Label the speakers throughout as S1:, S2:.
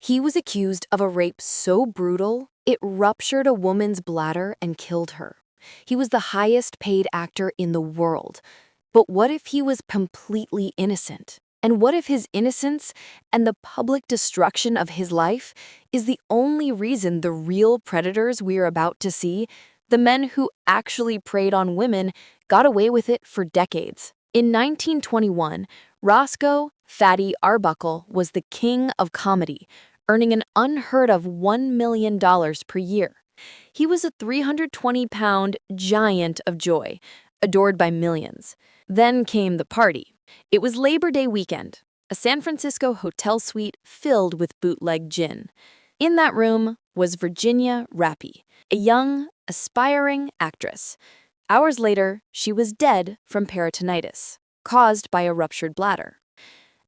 S1: He was accused of a rape so brutal, it ruptured a woman's bladder and killed her. He was the highest paid actor in the world. But what if he was completely innocent? And what if his innocence and the public destruction of his life is the only reason the real predators we're about to see, the men who actually preyed on women, got away with it for decades? In 1921, Roscoe "Fatty" Arbuckle was the king of comedy, earning an unheard of $1 million per year. He was a 320-pound giant of joy, adored by millions. Then came the party. It was Labor Day weekend, a San Francisco hotel suite filled with bootleg gin. In that room was Virginia Rappy, a young, aspiring actress. Hours later, she was dead from peritonitis, caused by a ruptured bladder.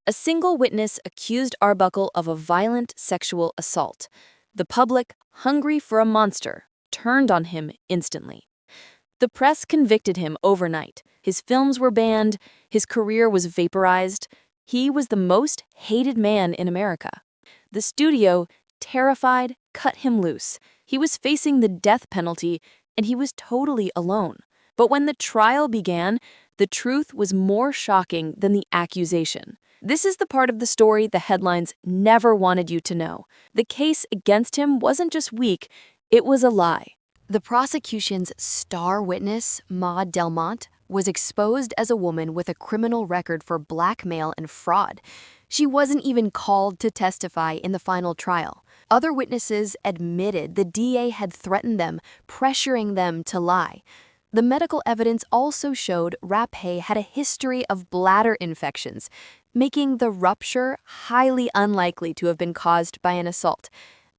S1: A single witness accused Arbuckle of a violent sexual assault. The public, hungry for a monster, turned on him instantly. The press convicted him overnight. His films were banned, his career was vaporized. He was the most hated man in America. The studio, terrified, cut him loose. He was facing the death penalty, and he was totally alone. But when the trial began, the truth was more shocking than the accusation. This is the part of the story the headlines never wanted you to know. The case against him wasn't just weak, it was a lie. The prosecution's star witness, Maud Delmont, was exposed as a woman with a criminal record for blackmail and fraud. She wasn't even called to testify in the final trial. Other witnesses admitted the DA had threatened them, pressuring them to lie. The medical evidence also showed Rapé had a history of bladder infections, making the rupture highly unlikely to have been caused by an assault.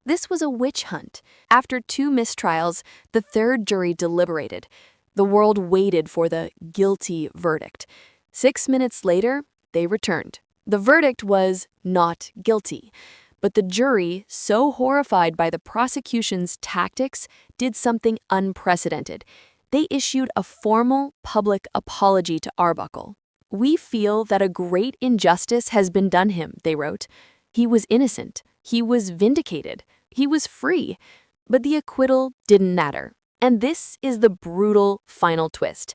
S1: This was a witch hunt. After 2 mistrials, the third jury deliberated. The world waited for the guilty verdict. 6 minutes later, they returned. The verdict was not guilty. But the jury, so horrified by the prosecution's tactics, did something unprecedented. They issued a formal public apology to Arbuckle. "We feel that a great injustice has been done him," they wrote. "He was innocent. He was vindicated. He was free." But the acquittal didn't matter. And this is the brutal final twist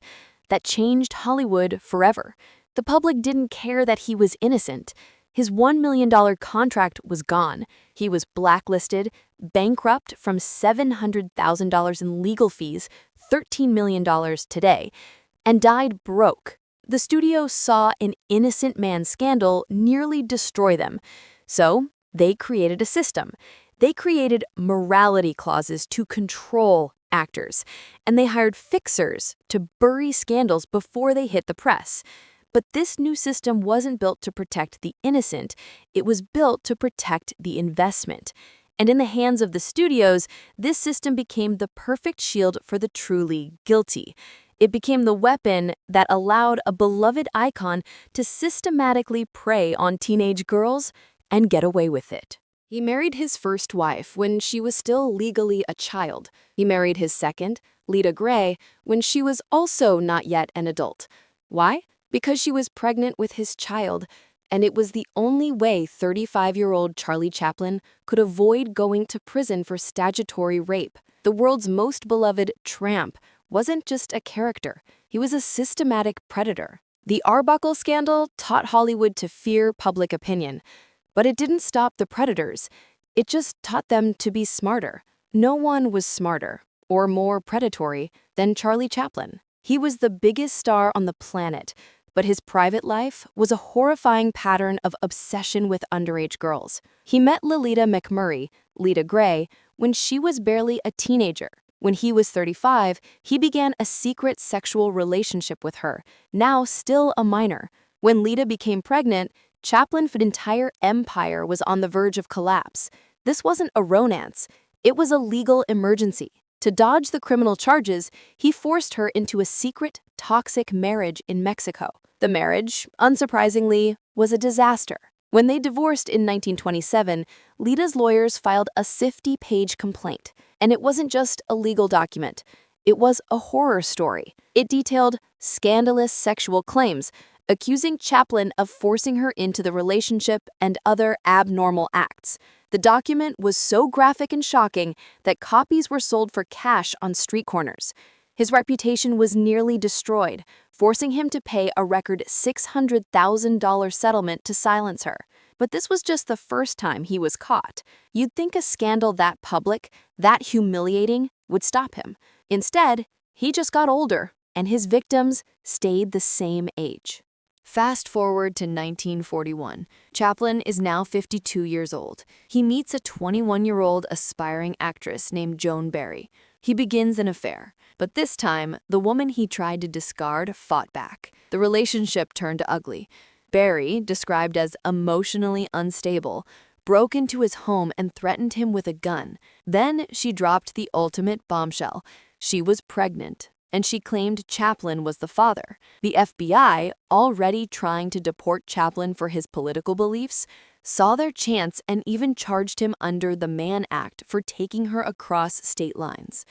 S1: that changed Hollywood forever. The public didn't care that he was innocent. His $1 million contract was gone. He was blacklisted, bankrupt from $700,000 in legal fees, $13 million today, and died broke. The studio saw an innocent man scandal nearly destroy them. So they created a system. They created morality clauses to control actors, and they hired fixers to bury scandals before they hit the press. But this new system wasn't built to protect the innocent, it was built to protect the investment. And in the hands of the studios, this system became the perfect shield for the truly guilty. It became the weapon that allowed a beloved icon to systematically prey on teenage girls and get away with it. He married his first wife when she was still legally a child. He married his second, Lita Gray, when she was also not yet an adult. Why? Because she was pregnant with his child, and it was the only way 35-year-old Charlie Chaplin could avoid going to prison for statutory rape. The world's most beloved tramp wasn't just a character, he was a systematic predator. The Arbuckle scandal taught Hollywood to fear public opinion, but it didn't stop the predators. It just taught them to be smarter. No one was smarter or more predatory than Charlie Chaplin. He was the biggest star on the planet, but his private life was a horrifying pattern of obsession with underage girls. He met Lolita McMurray, Lita Gray, when she was barely a teenager. When he was 35, he began a secret sexual relationship with her, now still a minor. When Lita became pregnant, Chaplin's entire empire was on the verge of collapse. This wasn't a romance, it was a legal emergency. To dodge the criminal charges, he forced her into a secret, toxic marriage in Mexico. The marriage, unsurprisingly, was a disaster. When they divorced in 1927, Lita's lawyers filed a 50-page complaint. And it wasn't just a legal document. It was a horror story. It detailed scandalous sexual claims, accusing Chaplin of forcing her into the relationship and other abnormal acts. The document was so graphic and shocking that copies were sold for cash on street corners. His reputation was nearly destroyed, forcing him to pay a record $600,000 settlement to silence her. But this was just the first time he was caught. You'd think a scandal that public, that humiliating, would stop him. Instead, he just got older, and his victims stayed the same age. Fast forward to 1941. Chaplin is now 52 years old. He meets a 21-year-old aspiring actress named Joan Barry. He begins an affair, but this time, the woman he tried to discard fought back. The relationship turned ugly. Barry, described as emotionally unstable, broke into his home and threatened him with a gun. Then she dropped the ultimate bombshell. She was pregnant, and she claimed Chaplin was the father. The FBI, already trying to deport Chaplin for his political beliefs, saw their chance and even charged him under the Mann Act for taking her across state lines.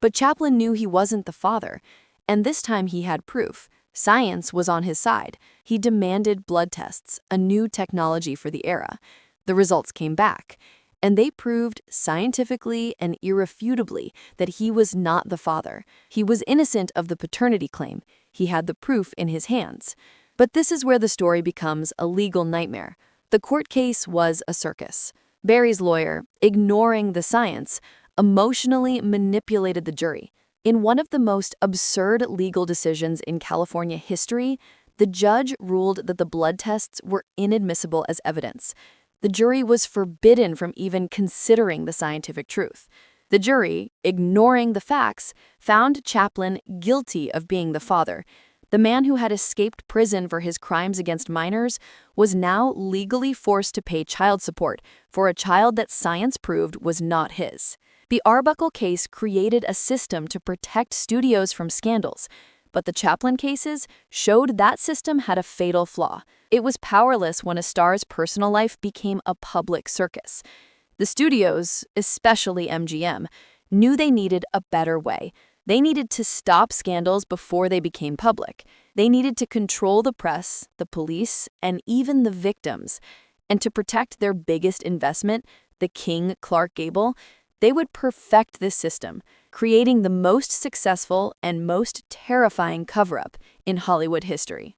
S1: But Chaplin knew he wasn't the father, and this time he had proof. Science was on his side. He demanded blood tests, a new technology for the era. The results came back, and they proved scientifically and irrefutably that he was not the father. He was innocent of the paternity claim. He had the proof in his hands. But this is where the story becomes a legal nightmare. The court case was a circus. Barry's lawyer, ignoring the science, emotionally manipulated the jury. In one of the most absurd legal decisions in California history, the judge ruled that the blood tests were inadmissible as evidence. The jury was forbidden from even considering the scientific truth. The jury, ignoring the facts, found Chaplin guilty of being the father. The man who had escaped prison for his crimes against minors was now legally forced to pay child support for a child that science proved was not his. The Arbuckle case created a system to protect studios from scandals, but the Chaplin cases showed that system had a fatal flaw. It was powerless when a star's personal life became a public circus. The studios, especially MGM, knew they needed a better way. They needed to stop scandals before they became public. They needed to control the press, the police, and even the victims. And to protect their biggest investment, the king, Clark Gable, they would perfect this system, creating the most successful and most terrifying cover-up in Hollywood history.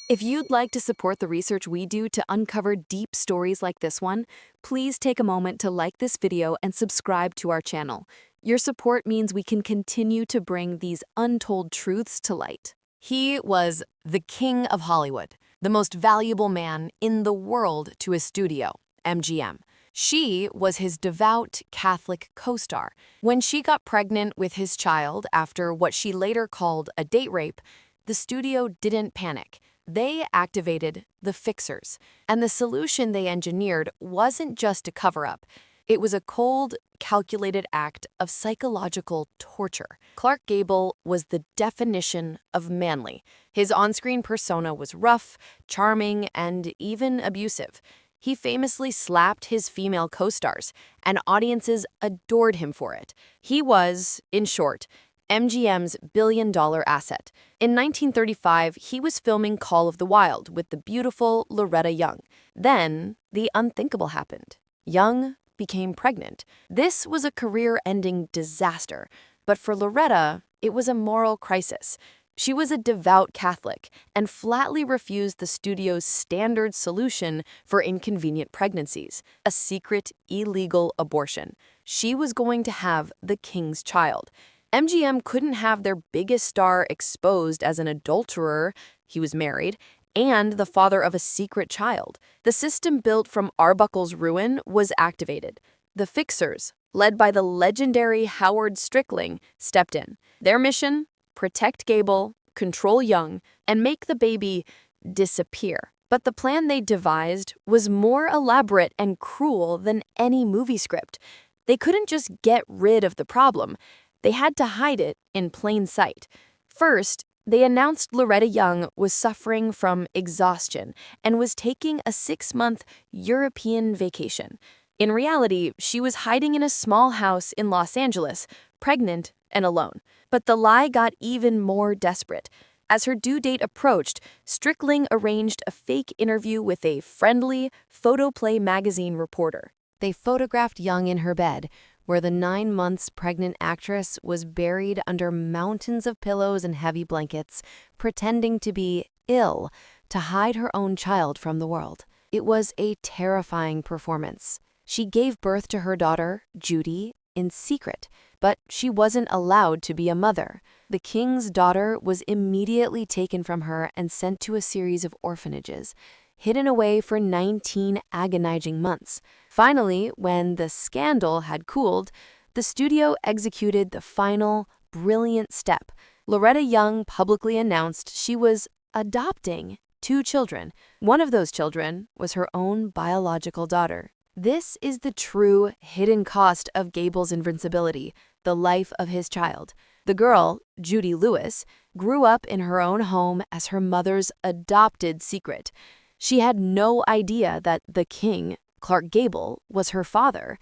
S1: If you'd like to support the research we do to uncover deep stories like this one, please take a moment to like this video and subscribe to our channel. Your support means we can continue to bring these untold truths to light. He was the king of Hollywood, the most valuable man in the world to his studio, MGM. She was his devout Catholic co-star. When she got pregnant with his child after what she later called a date rape, the studio didn't panic. They activated the fixers, and the solution they engineered wasn't just a cover-up. It was a cold, calculated act of psychological torture. Clark Gable was the definition of manly. His on-screen persona was rough, charming, and even abusive. He famously slapped his female co-stars, and audiences adored him for it. He was, in short, MGM's billion-dollar asset. In 1935, he was filming Call of the Wild with the beautiful Loretta Young. Then, the unthinkable happened. Young became pregnant. This was a career-ending disaster, but for Loretta, it was a moral crisis. She was a devout Catholic and flatly refused the studio's standard solution for inconvenient pregnancies, a secret, illegal abortion. She was going to have the king's child. MGM couldn't have their biggest star exposed as an adulterer, he was married, and the father of a secret child. The system built from Arbuckle's ruin was activated. The fixers, led by the legendary Howard Strickling, stepped in. Their mission? Protect Gable, control Young, and make the baby disappear. But the plan they devised was more elaborate and cruel than any movie script. They couldn't just get rid of the problem. They had to hide it in plain sight. First, they announced Loretta Young was suffering from exhaustion and was taking a 6-month European vacation. In reality, she was hiding in a small house in Los Angeles, pregnant and alone. But the lie got even more desperate. As her due date approached, Strickling arranged a fake interview with a friendly Photoplay magazine reporter. They photographed Young in her bed, where the 9 months pregnant actress was buried under mountains of pillows and heavy blankets, pretending to be ill to hide her own child from the world. It was a terrifying performance. She gave birth to her daughter, Judy, in secret, but she wasn't allowed to be a mother. The king's daughter was immediately taken from her and sent to a series of orphanages, hidden away for 19 agonizing months. Finally, when the scandal had cooled, the studio executed the final, brilliant step. Loretta Young publicly announced she was adopting 2 children. One of those children was her own biological daughter. This is the true hidden cost of Gable's invincibility, the life of his child. The girl, Judy Lewis, grew up in her own home as her mother's adopted secret. She had no idea that the king, Clark Gable, was her father.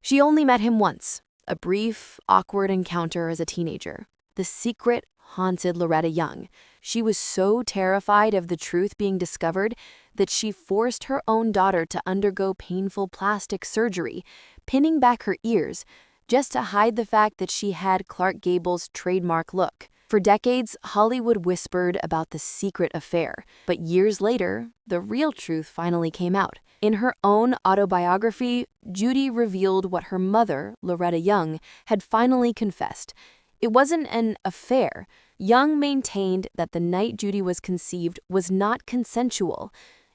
S1: She only met him once, a brief, awkward encounter as a teenager. The secret haunted Loretta Young. She was so terrified of the truth being discovered that she forced her own daughter to undergo painful plastic surgery, pinning back her ears, just to hide the fact that she had Clark Gable's trademark look. For decades, Hollywood whispered about the secret affair, but years later, the real truth finally came out. In her own autobiography, Judy revealed what her mother, Loretta Young, had finally confessed. It wasn't an affair. Young maintained that the night Judy was conceived was not consensual.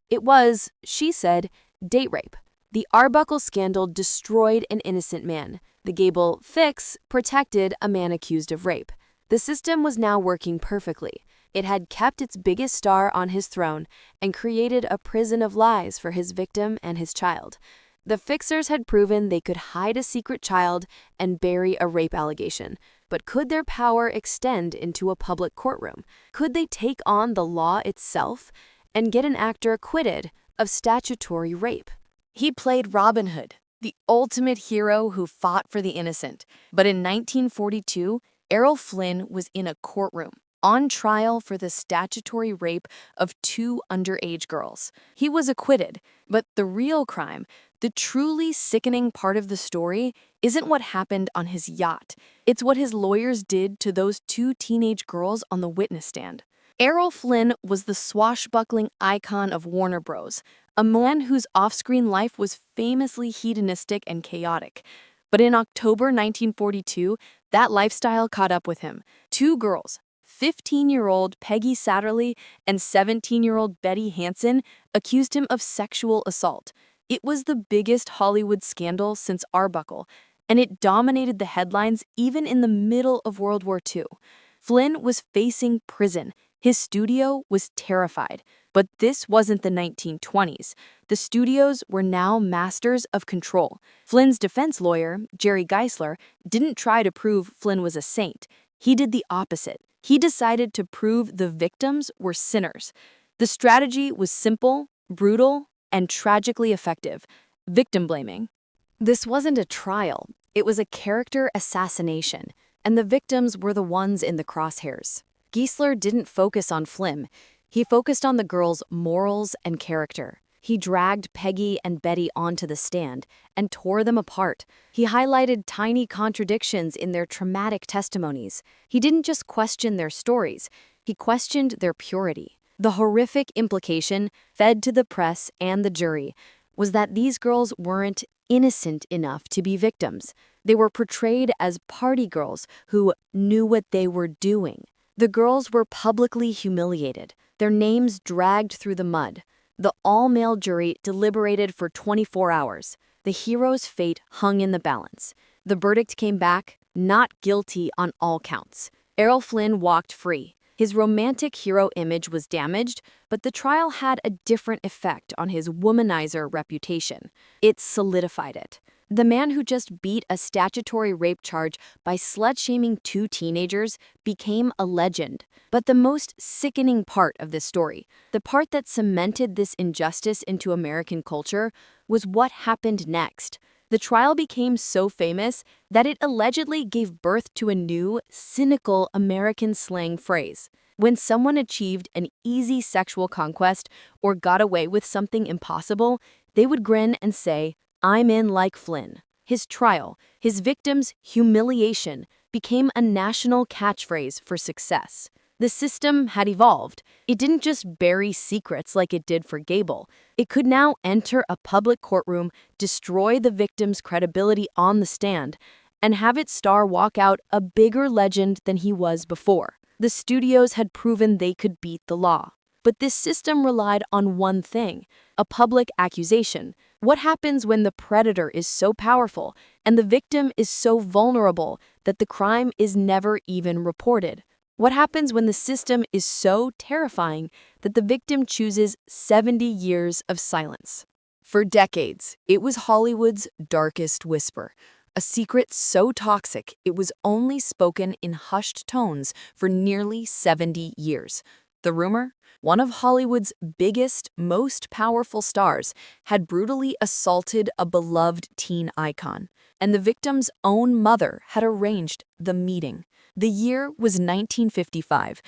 S1: It was, she said, date rape. The Arbuckle scandal destroyed an innocent man. The Gable fix protected a man accused of rape. The system was now working perfectly. It had kept its biggest star on his throne and created a prison of lies for his victim and his child. The fixers had proven they could hide a secret child and bury a rape allegation. But could their power extend into a public courtroom? Could they take on the law itself and get an actor acquitted of statutory rape? He played Robin Hood, the ultimate hero who fought for the innocent. But in 1942, Errol Flynn was in a courtroom, on trial for the statutory rape of 2 underage girls. He was acquitted, but the real crime, the truly sickening part of the story, isn't what happened on his yacht. It's what his lawyers did to those 2 teenage girls on the witness stand. Errol Flynn was the swashbuckling icon of Warner Bros., a man whose off-screen life was famously hedonistic and chaotic. But in October 1942, that lifestyle caught up with him. 2 girls, 15-year-old Peggy Satterley and 17-year-old Betty Hansen, accused him of sexual assault. It was the biggest Hollywood scandal since Arbuckle, and it dominated the headlines even in the middle of World War II. Flynn was facing prison. His studio was terrified. But this wasn't the 1920s. The studios were now masters of control. Flynn's defense lawyer, Jerry Geisler, didn't try to prove Flynn was a saint. He did the opposite. He decided to prove the victims were sinners. The strategy was simple, brutal, and tragically effective: victim blaming. This wasn't a trial. It was a character assassination, and the victims were the ones in the crosshairs. Geisler didn't focus on Flynn. He focused on the girls' morals and character. He dragged Peggy and Betty onto the stand and tore them apart. He highlighted tiny contradictions in their traumatic testimonies. He didn't just question their stories, he questioned their purity. The horrific implication, fed to the press and the jury, was that these girls weren't innocent enough to be victims. They were portrayed as party girls who knew what they were doing. The girls were publicly humiliated, their names dragged through the mud. The all-male jury deliberated for 24 hours. The hero's fate hung in the balance. The verdict came back not guilty on all counts. Errol Flynn walked free. His romantic hero image was damaged, but the trial had a different effect on his womanizer reputation. It solidified it. The man who just beat a statutory rape charge by slut-shaming 2 teenagers became a legend. But the most sickening part of this story, the part that cemented this injustice into American culture, was what happened next. The trial became so famous that it allegedly gave birth to a new, cynical American slang phrase. When someone achieved an easy sexual conquest or got away with something impossible, they would grin and say, "I'm in like Flynn." His trial, his victims' humiliation, became a national catchphrase for success. The system had evolved. It didn't just bury secrets like it did for Gable. It could now enter a public courtroom, destroy the victim's credibility on the stand, and have its star walk out a bigger legend than he was before. The studios had proven they could beat the law. But this system relied on one thing: a public accusation. What happens when the predator is so powerful and the victim is so vulnerable that the crime is never even reported? What happens when the system is so terrifying that the victim chooses 70 years of silence? For decades, it was Hollywood's darkest whisper, a secret so toxic it was only spoken in hushed tones for nearly 70 years. The rumor? One of Hollywood's biggest, most powerful stars had brutally assaulted a beloved teen icon, and the victim's own mother had arranged the meeting. The year was 1955.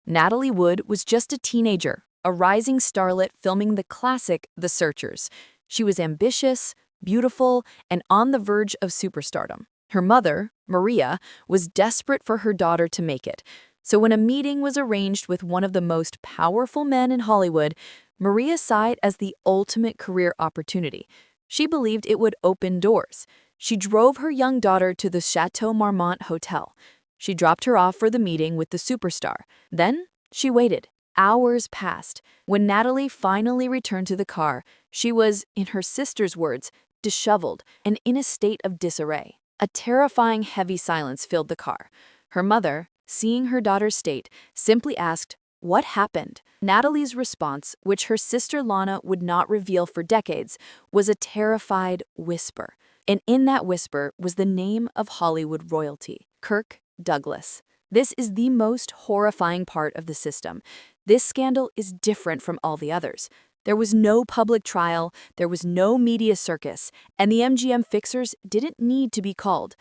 S1: Natalie Wood was just a teenager, a rising starlet filming the classic The Searchers. She was ambitious, beautiful, and on the verge of superstardom. Her mother, Maria, was desperate for her daughter to make it. So when a meeting was arranged with one of the most powerful men in Hollywood, Maria saw it as the ultimate career opportunity. She believed it would open doors. She drove her young daughter to the Chateau Marmont Hotel. She dropped her off for the meeting with the superstar. Then she waited. Hours passed. When Natalie finally returned to the car, she was, in her sister's words, disheveled and in a state of disarray. A terrifying, heavy silence filled the car. Her mother, seeing her daughter's state, simply asked, "What happened?" Natalie's response, which her sister Lana would not reveal for decades, was a terrified whisper. And in that whisper was the name of Hollywood royalty: Kirk Douglas. This is the most horrifying part of the system. This scandal is different from all the others. There was no public trial, there was no media circus, and the MGM fixers didn't need to be called.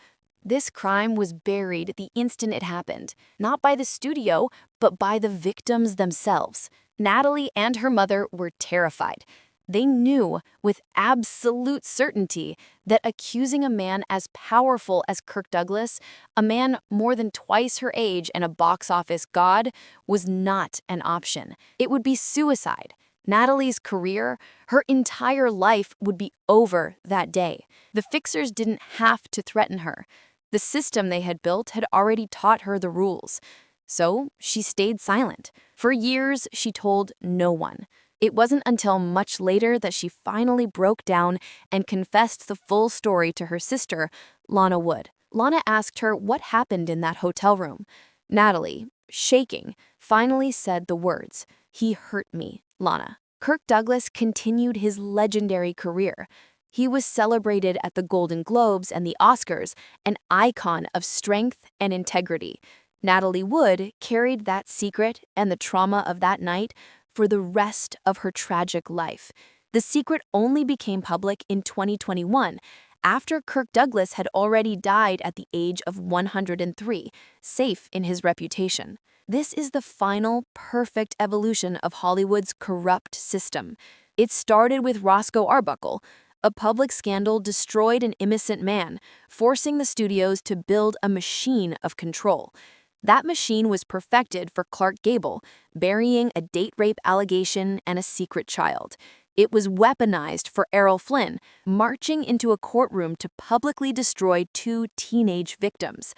S1: This crime was buried the instant it happened, not by the studio, but by the victims themselves. Natalie and her mother were terrified. They knew with absolute certainty that accusing a man as powerful as Kirk Douglas, a man more than twice her age and a box office god, was not an option. It would be suicide. Natalie's career, her entire life, would be over that day. The fixers didn't have to threaten her. The system they had built had already taught her the rules. So she stayed silent. For years, she told no one. It wasn't until much later that she finally broke down and confessed the full story to her sister, Lana Wood. Lana asked her what happened in that hotel room. Natalie, shaking, finally said the words, "He hurt me, Lana." Kirk Douglas continued his legendary career. He was celebrated at the Golden Globes and the Oscars, an icon of strength and integrity. Natalie Wood carried that secret and the trauma of that night for the rest of her tragic life. The secret only became public in 2021, after Kirk Douglas had already died at the age of 103, safe in his reputation. This is the final, perfect evolution of Hollywood's corrupt system. It started with Roscoe Arbuckle. A public scandal destroyed an innocent man, forcing the studios to build a machine of control. That machine was perfected for Clark Gable, burying a date rape allegation and a secret child. It was weaponized for Errol Flynn, marching into a courtroom to publicly destroy 2 teenage victims.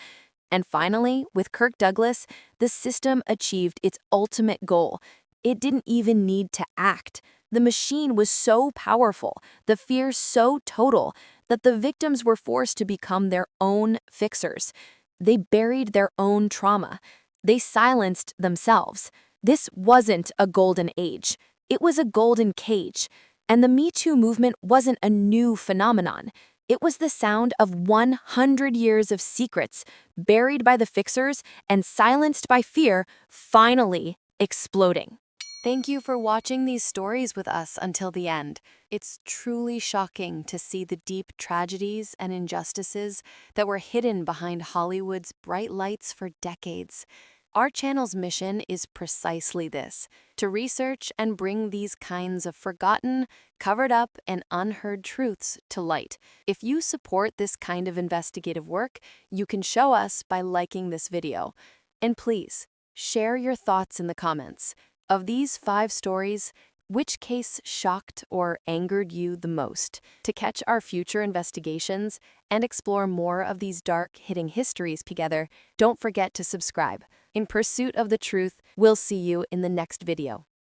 S1: And finally, with Kirk Douglas, the system achieved its ultimate goal. It didn't even need to act. The machine was so powerful, the fear so total, that the victims were forced to become their own fixers. They buried their own trauma. They silenced themselves. This wasn't a golden age. It was a golden cage. And the Me Too movement wasn't a new phenomenon. It was the sound of 100 years of secrets, buried by the fixers and silenced by fear, finally exploding. Thank you for watching these stories with us until the end. It's truly shocking to see the deep tragedies and injustices that were hidden behind Hollywood's bright lights for decades. Our channel's mission is precisely this: to research and bring these kinds of forgotten, covered up, and unheard truths to light. If you support this kind of investigative work, you can show us by liking this video. And please, share your thoughts in the comments. Of these 5 stories, which case shocked or angered you the most? To catch our future investigations and explore more of these dark, hidden histories together, don't forget to subscribe. In pursuit of the truth, we'll see you in the next video.